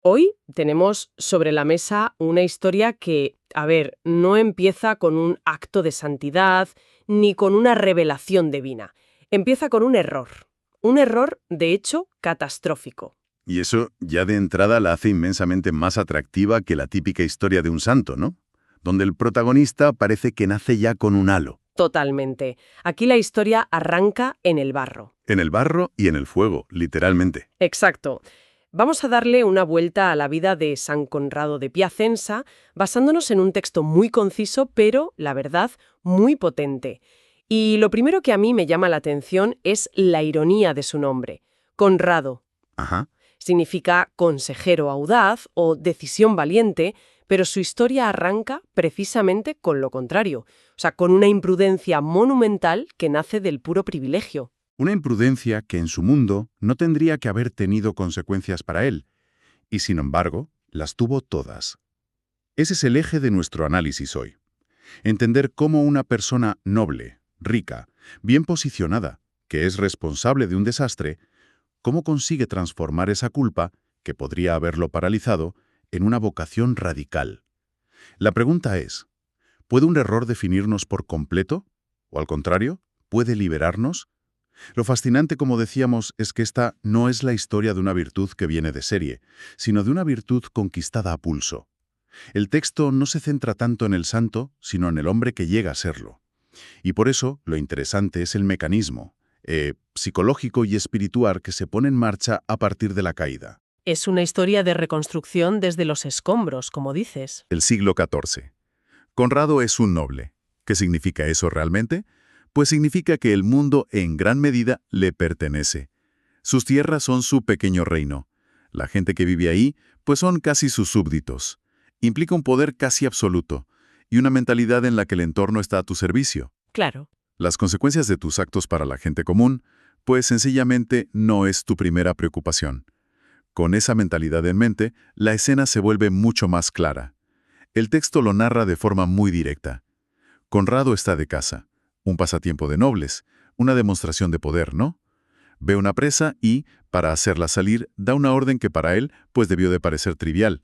Hoy tenemos sobre la mesa una historia que, a ver, no empieza con un acto de santidad ni con una revelación divina. Empieza con un error. Un error, de hecho, catastrófico. Y eso ya de entrada la hace inmensamente más atractiva que la típica historia de un santo, ¿no? Donde el protagonista parece que nace ya con un halo. Totalmente. Aquí la historia arranca en el barro. En el barro y en el fuego, literalmente. Exacto. Vamos a darle una vuelta a la vida de San Conrado de Piacenza, basándonos en un texto muy conciso, pero, la verdad, muy potente. Y lo primero que a mí me llama la atención es la ironía de su nombre. Conrado. Ajá. Significa consejero audaz o decisión valiente, pero su historia arranca precisamente con lo contrario, o sea, con una imprudencia monumental que nace del puro privilegio. Una imprudencia que en su mundo no tendría que haber tenido consecuencias para él, y sin embargo, las tuvo todas. Ese es el eje de nuestro análisis hoy. Entender cómo una persona noble, rica, bien posicionada, que es responsable de un desastre, cómo consigue transformar esa culpa, que podría haberlo paralizado, en una vocación radical. La pregunta es, ¿puede un error definirnos por completo? ¿O al contrario, puede liberarnos? Lo fascinante, como decíamos, es que esta no es la historia de una virtud que viene de serie, sino de una virtud conquistada a pulso. El texto no se centra tanto en el santo, sino en el hombre que llega a serlo. Y por eso, lo interesante es el mecanismo psicológico y espiritual que se pone en marcha a partir de la caída. Es una historia de reconstrucción desde los escombros, como dices. El siglo XIV. Conrado es un noble. ¿Qué significa eso realmente? Pues significa que el mundo en gran medida le pertenece. Sus tierras son su pequeño reino. La gente que vive ahí, pues son casi sus súbditos. Implica un poder casi absoluto y una mentalidad en la que el entorno está a tu servicio. Claro. Las consecuencias de tus actos para la gente común, pues sencillamente no es tu primera preocupación. Con esa mentalidad en mente, la escena se vuelve mucho más clara. El texto lo narra de forma muy directa. Conrado está de caza, un pasatiempo de nobles, una demostración de poder, ¿no? Ve una presa y, para hacerla salir, da una orden que para él, pues debió de parecer trivial.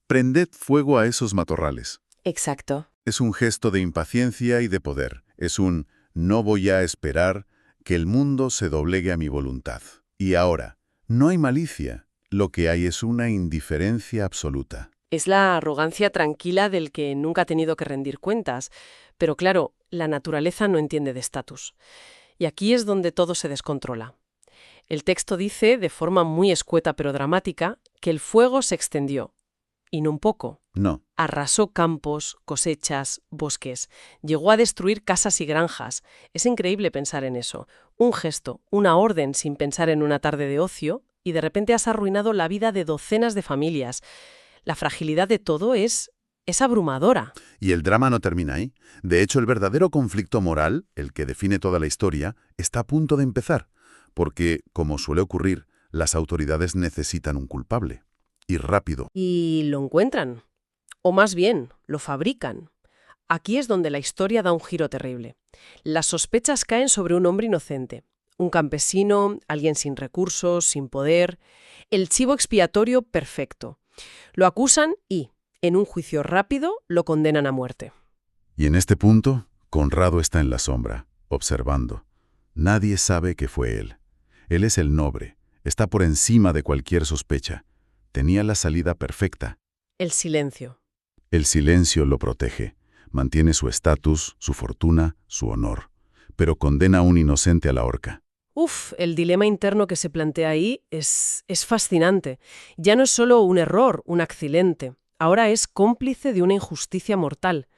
Prended fuego a esos matorrales. Exacto. Es un gesto de impaciencia y de poder. Es un no voy a esperar que el mundo se doblegue a mi voluntad. Y ahora, no hay malicia. Lo que hay es una indiferencia absoluta. Es la arrogancia tranquila del que nunca ha tenido que rendir cuentas. Pero claro, la naturaleza no entiende de estatus. Y aquí es donde todo se descontrola. El texto dice, de forma muy escueta pero dramática, que el fuego se extendió. Y no un poco. No. Arrasó campos, cosechas, bosques. Llegó a destruir casas y granjas. Es increíble pensar en eso. Un gesto, una orden sin pensar en una tarde de ocio, y de repente has arruinado la vida de docenas de familias. La fragilidad de todo es abrumadora. Y el drama no termina ahí. De hecho, el verdadero conflicto moral, el que define toda la historia, está a punto de empezar. Porque, como suele ocurrir, las autoridades necesitan un culpable. Y rápido. Y lo encuentran. O más bien, lo fabrican. Aquí es donde la historia da un giro terrible. Las sospechas caen sobre un hombre inocente. Un campesino, alguien sin recursos, sin poder. El chivo expiatorio perfecto. Lo acusan y, en un juicio rápido, lo condenan a muerte. Y en este punto, Conrado está en la sombra, observando. Nadie sabe que fue él. Él es el noble. Está por encima de cualquier sospecha. Tenía la salida perfecta. El silencio. El silencio lo protege. Mantiene su estatus, su fortuna, su honor. Pero condena a un inocente a la horca. El dilema interno que se plantea ahí es fascinante. Ya no es solo un error, un accidente. Ahora es cómplice de una injusticia mortal.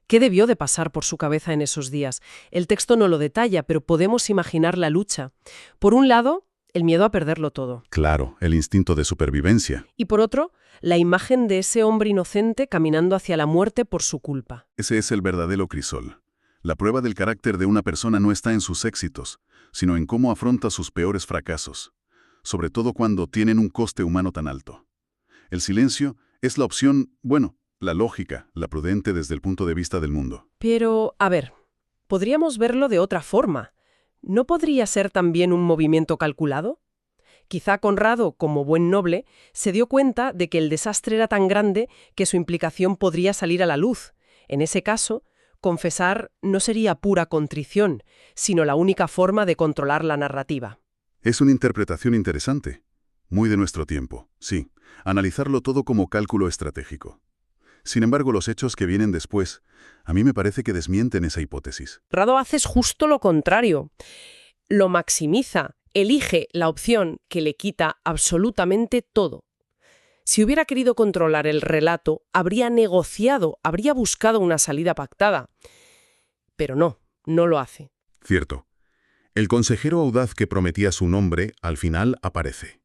¿Qué debió de pasar por su cabeza en esos días? El texto no lo detalla, pero podemos imaginar la lucha. Por un lado, el miedo a perderlo todo. Claro, el instinto de supervivencia. Y por otro, la imagen de ese hombre inocente caminando hacia la muerte por su culpa. Ese es el verdadero crisol. La prueba del carácter de una persona no está en sus éxitos, sino en cómo afronta sus peores fracasos, sobre todo cuando tienen un coste humano tan alto. El silencio es la opción, bueno, la lógica, la prudente desde el punto de vista del mundo. Pero, a ver, podríamos verlo de otra forma. ¿No podría ser también un movimiento calculado? Quizá Conrado, como buen noble, se dio cuenta de que el desastre era tan grande que su implicación podría salir a la luz. En ese caso, confesar no sería pura contrición, sino la única forma de controlar la narrativa. Es una interpretación interesante. Muy de nuestro tiempo, sí. Analizarlo todo como cálculo estratégico. Sin embargo, los hechos que vienen después, a mí me parece que desmienten esa hipótesis. Conrado hace justo lo contrario. Lo maximiza, elige la opción que le quita absolutamente todo. Si hubiera querido controlar el relato, habría negociado, habría buscado una salida pactada. Pero no lo hace. Cierto. El consejero audaz que prometía su nombre, al final aparece.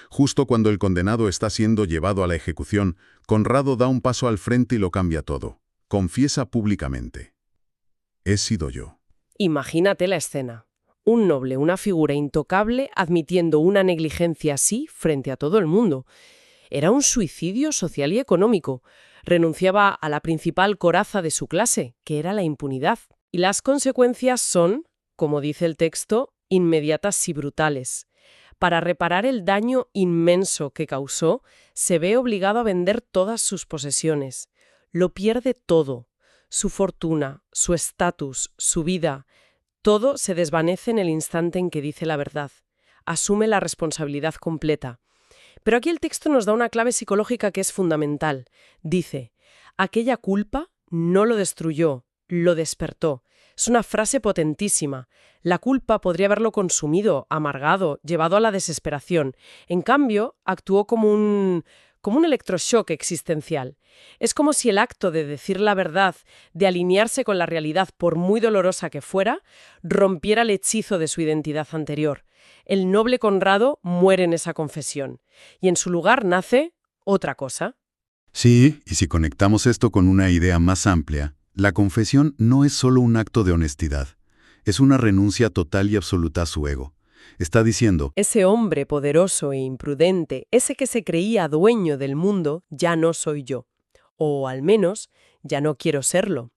Justo cuando el condenado está siendo llevado a la ejecución, Conrado da un paso al frente y lo cambia todo. Confiesa públicamente. He sido yo. Imagínate la escena. Un noble, una figura intocable, admitiendo una negligencia así frente a todo el mundo. Era un suicidio social y económico. Renunciaba a la principal coraza de su clase, que era la impunidad. Y las consecuencias son, como dice el texto, inmediatas y brutales. Para reparar el daño inmenso que causó, se ve obligado a vender todas sus posesiones. Lo pierde todo. Su fortuna, su estatus, su vida. Todo se desvanece en el instante en que dice la verdad. Asume la responsabilidad completa. Pero aquí el texto nos da una clave psicológica que es fundamental. Dice, aquella culpa no lo destruyó, lo despertó. Es una frase potentísima. La culpa podría haberlo consumido, amargado, llevado a la desesperación. En cambio, actuó como un electroshock existencial. Es como si el acto de decir la verdad, de alinearse con la realidad por muy dolorosa que fuera, rompiera el hechizo de su identidad anterior. El noble Conrado muere en esa confesión. Y en su lugar nace otra cosa. Sí, y si conectamos esto con una idea más amplia, la confesión no es solo un acto de honestidad, es una renuncia total y absoluta a su ego. Está diciendo, Ese hombre poderoso e imprudente, ese que se creía dueño del mundo, ya no soy yo. O al menos, ya no quiero serlo.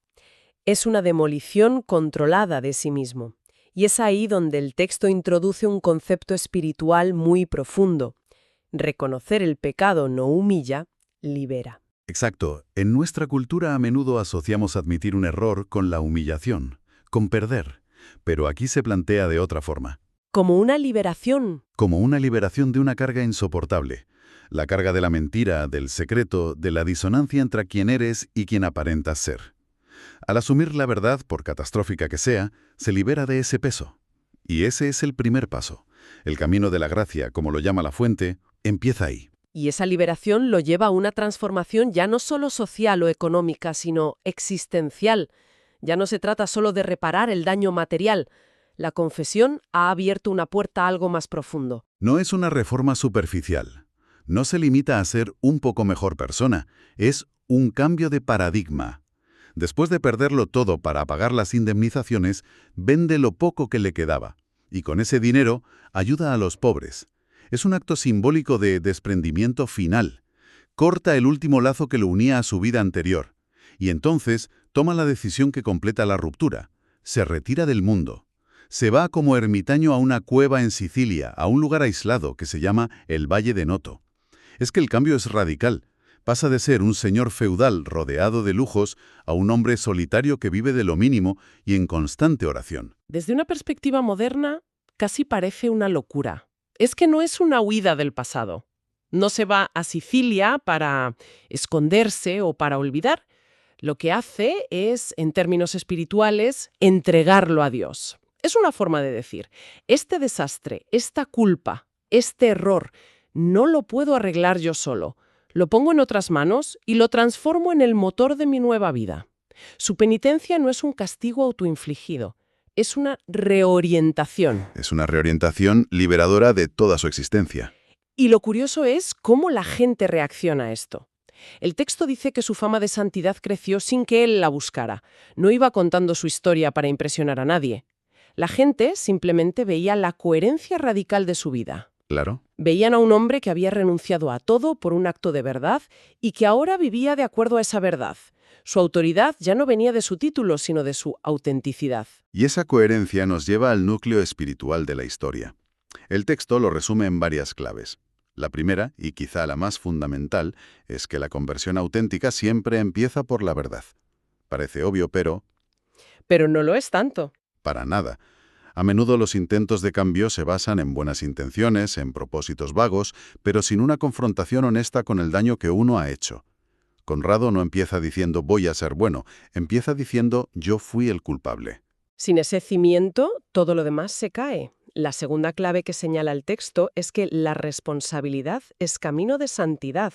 Es una demolición controlada de sí mismo. Y es ahí donde el texto introduce un concepto espiritual muy profundo. Reconocer el pecado no humilla, libera. exacto, en nuestra cultura a menudo asociamos admitir un error con la humillación, con perder, pero aquí se plantea de otra forma. Como una liberación. Como una liberación de una carga insoportable. La carga de la mentira, del secreto, de la disonancia entre quien eres y quien aparentas ser. Al asumir la verdad, por catastrófica que sea, se libera de ese peso. Y ese es el primer paso. El camino de la gracia, como lo llama la fuente, empieza ahí. Y esa liberación lo lleva a una transformación ya no solo social o económica, sino existencial. Ya no se trata solo de reparar el daño material. La confesión ha abierto una puerta a algo más profundo. No es una reforma superficial. No se limita a ser un poco mejor persona. Es un cambio de paradigma. Después de perderlo todo para pagar las indemnizaciones, vende lo poco que le quedaba. Y con ese dinero ayuda a los pobres. Es un acto simbólico de desprendimiento final. Corta el último lazo que lo unía a su vida anterior. Y entonces toma la decisión que completa la ruptura. Se retira del mundo. Se va como ermitaño a una cueva en Sicilia, a un lugar aislado que se llama el Valle de Noto. Es que el cambio es radical. Pasa de ser un señor feudal rodeado de lujos a un hombre solitario que vive de lo mínimo y en constante oración. Desde una perspectiva moderna, casi parece una locura. Es que no es una huida del pasado. No se va a Sicilia para esconderse o para olvidar. Lo que hace es, en términos espirituales, entregarlo a Dios. Es una forma de decir, este desastre, esta culpa, este error, no lo puedo arreglar yo solo. Lo pongo en otras manos y lo transformo en el motor de mi nueva vida. Su penitencia no es un castigo autoinfligido, es una reorientación. Es una reorientación liberadora de toda su existencia. Y lo curioso es cómo la gente reacciona a esto. El texto dice que su fama de santidad creció sin que él la buscara. No iba contando su historia para impresionar a nadie. La gente simplemente veía la coherencia radical de su vida. Claro. Veían a un hombre que había renunciado a todo por un acto de verdad y que ahora vivía de acuerdo a esa verdad. Su autoridad ya no venía de su título, sino de su autenticidad. Y esa coherencia nos lleva al núcleo espiritual de la historia. El texto lo resume en varias claves. La primera, y quizá la más fundamental, es que la conversión auténtica siempre empieza por la verdad. Parece obvio, pero Pero no lo es tanto. para nada. A menudo los intentos de cambio se basan en buenas intenciones, en propósitos vagos, pero sin una confrontación honesta con el daño que uno ha hecho. Conrado no empieza diciendo voy a ser bueno, empieza diciendo yo fui el culpable. Sin ese cimiento, todo lo demás se cae. La segunda clave que señala el texto es que la responsabilidad es camino de santidad.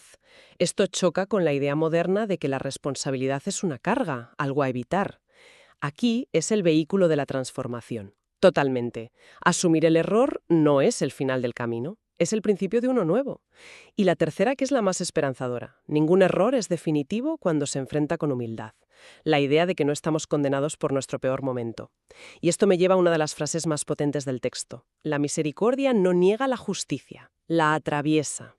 Esto choca con la idea moderna de que la responsabilidad es una carga, algo a evitar. Aquí es el vehículo de la transformación. Totalmente. Asumir el error no es el final del camino, es el principio de uno nuevo. Y la tercera, que es la más esperanzadora. Ningún error es definitivo cuando se enfrenta con humildad. La idea de que no estamos condenados por nuestro peor momento. Y esto me lleva a una de las frases más potentes del texto. La misericordia no niega la justicia, la atraviesa.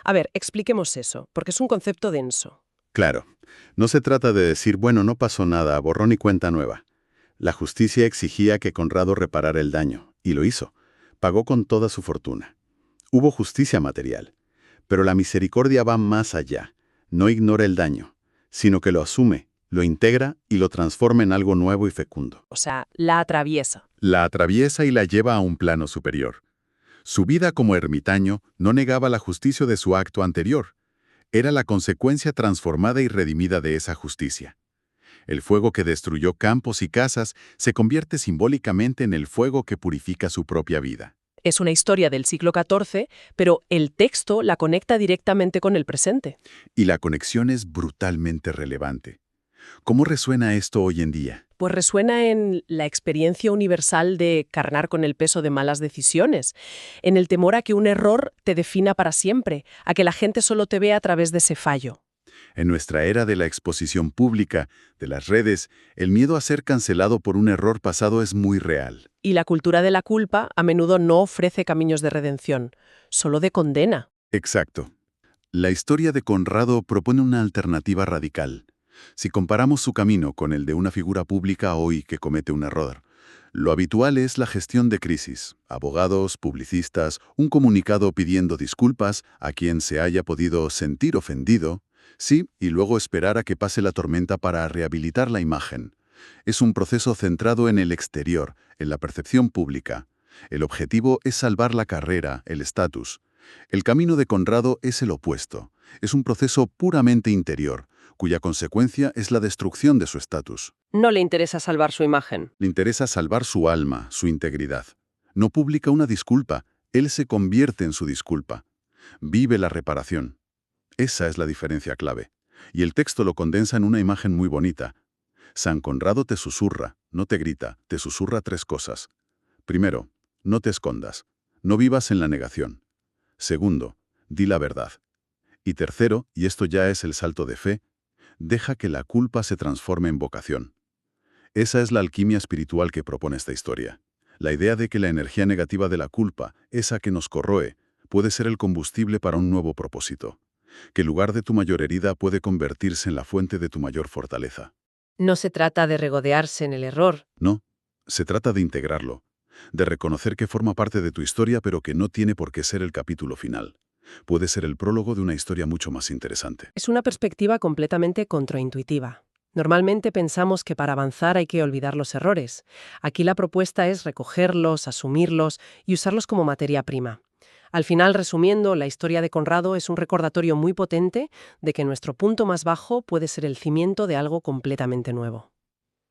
A ver, expliquemos eso, porque es un concepto denso. Claro, no se trata de decir, bueno, no pasó nada, borrón y cuenta nueva. La justicia exigía que Conrado reparara el daño, y lo hizo. Pagó con toda su fortuna. Hubo justicia material. Pero la misericordia va más allá. No ignora el daño, sino que lo asume, lo integra y lo transforma en algo nuevo y fecundo. O sea, la atraviesa. La atraviesa y la lleva a un plano superior. Su vida como ermitaño no negaba la justicia de su acto anterior. Era la consecuencia transformada y redimida de esa justicia. El fuego que destruyó campos y casas se convierte simbólicamente en el fuego que purifica su propia vida. Es una historia del siglo XIV, pero el texto la conecta directamente con el presente. Y la conexión es brutalmente relevante. ¿Cómo resuena esto hoy en día? Pues resuena en la experiencia universal de cargar con el peso de malas decisiones, en el temor a que un error te defina para siempre, a que la gente solo te vea a través de ese fallo. En nuestra era de la exposición pública, de las redes, el miedo a ser cancelado por un error pasado es muy real. Y la cultura de la culpa a menudo no ofrece caminos de redención, solo de condena. Exacto. La historia de Conrado propone una alternativa radical. Si comparamos su camino con el de una figura pública hoy que comete un error, lo habitual es la gestión de crisis, abogados, publicistas, un comunicado pidiendo disculpas a quien se haya podido sentir ofendido, sí, y luego esperar a que pase la tormenta para rehabilitar la imagen. Es un proceso centrado en el exterior, en la percepción pública. El objetivo es salvar la carrera, el estatus. El camino de Conrado es el opuesto. Es un proceso puramente interior, cuya consecuencia es la destrucción de su estatus. No le interesa salvar su imagen. Le interesa salvar su alma, su integridad. No publica una disculpa, él se convierte en su disculpa. Vive la reparación. Esa es la diferencia clave. Y el texto lo condensa en una imagen muy bonita. San Conrado te susurra, no te grita, te susurra tres cosas. Primero, no te escondas. No vivas en la negación. Segundo, di la verdad. Y tercero, y esto ya es el salto de fe, deja que la culpa se transforme en vocación. Esa es la alquimia espiritual que propone esta historia. La idea de que la energía negativa de la culpa, esa que nos corroe, puede ser el combustible para un nuevo propósito. Que el lugar de tu mayor herida puede convertirse en la fuente de tu mayor fortaleza. No se trata de regodearse en el error. No, se trata de integrarlo, de reconocer que forma parte de tu historia pero que no tiene por qué ser el capítulo final. Puede ser el prólogo de una historia mucho más interesante. Es una perspectiva completamente contraintuitiva. Normalmente pensamos que para avanzar hay que olvidar los errores. Aquí la propuesta es recogerlos, asumirlos y usarlos como materia prima. Al final, resumiendo, la historia de Conrado es un recordatorio muy potente de que nuestro punto más bajo puede ser el cimiento de algo completamente nuevo.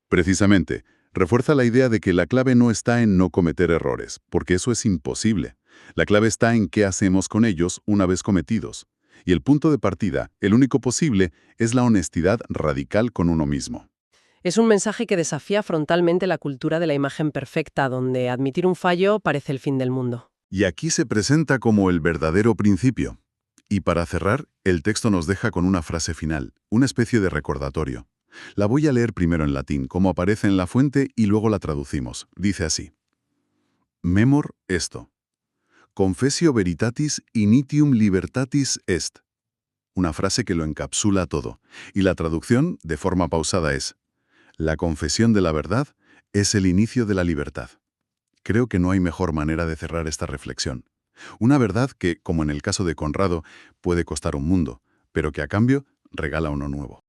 Precisamente, refuerza la idea de que la clave no está en no cometer errores, porque eso es imposible. La clave está en qué hacemos con ellos una vez cometidos. Y el punto de partida, el único posible, es la honestidad radical con uno mismo. Es un mensaje que desafía frontalmente la cultura de la imagen perfecta, donde admitir un fallo parece el fin del mundo. Y aquí se presenta como el verdadero principio. Y para cerrar, el texto nos deja con una frase final, una especie de recordatorio. La voy a leer primero en latín, como aparece en la fuente, y luego la traducimos. Dice así. Memor esto. Confessio veritatis initium libertatis est. Una frase que lo encapsula todo. Y la traducción, de forma pausada, es: la confesión de la verdad es el inicio de la libertad. Creo que no hay mejor manera de cerrar esta reflexión. Una verdad que, como en el caso de Conrado, puede costar un mundo, pero que a cambio regala uno nuevo.